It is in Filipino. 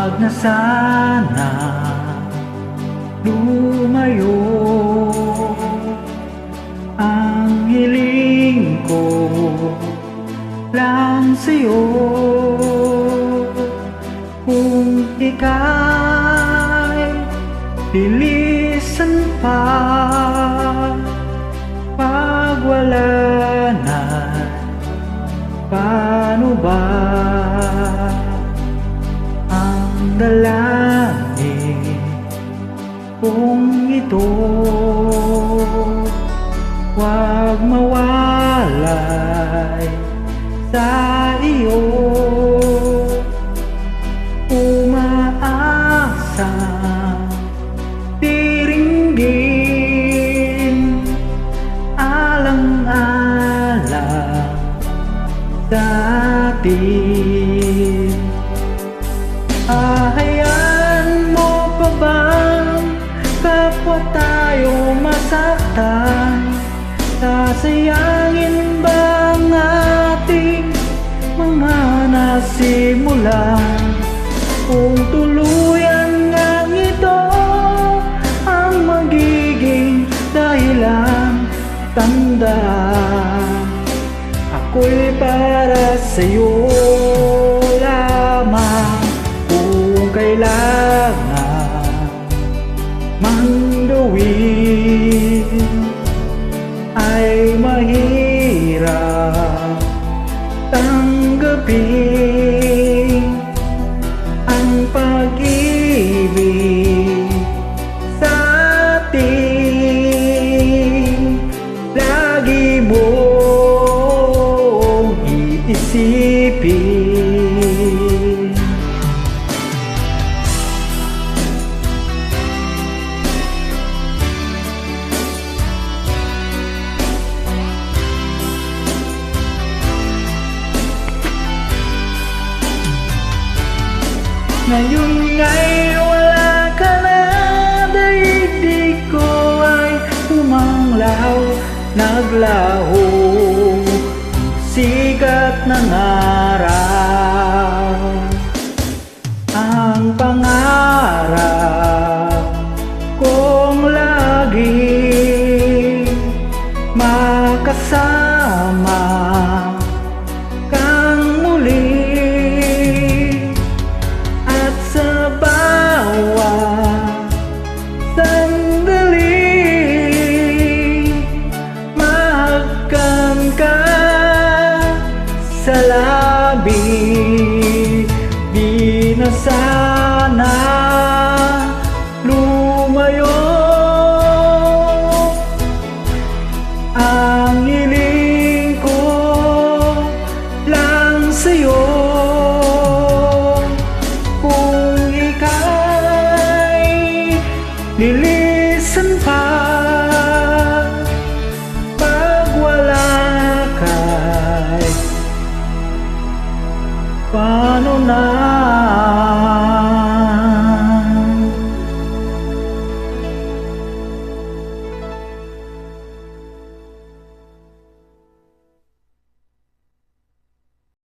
Huwag na sana lumayo. Ang hiling ko lang sa'yo, kung ika'y lilisan pa pag wala na, paano ba ang dalangin kung ito? Huwag mawalay sa iyo. Umaasa tiringgin, alang-alang sa atin. Ahayaan mo pa bang kapwa tayo masaktan? Sasayangin ba ang ating mga nasimulan? Kung tuluyan nga ito ang magiging dahilan, tandaan, ako'y para sa'yo lamang. Kung kailangan mang gawin ay mahirap tanggapin, ang pag-ibig sa atin lagi mong iisipin. Ngayon nga'y wala ka na, daigdig ko ay umanglaw, naglaho sikat ng araw. Ang pangarap kong lagi makasama kang muli. Sa labi, di na sana lumayo. Ang hiling ko lang sa'yo, kung ika'y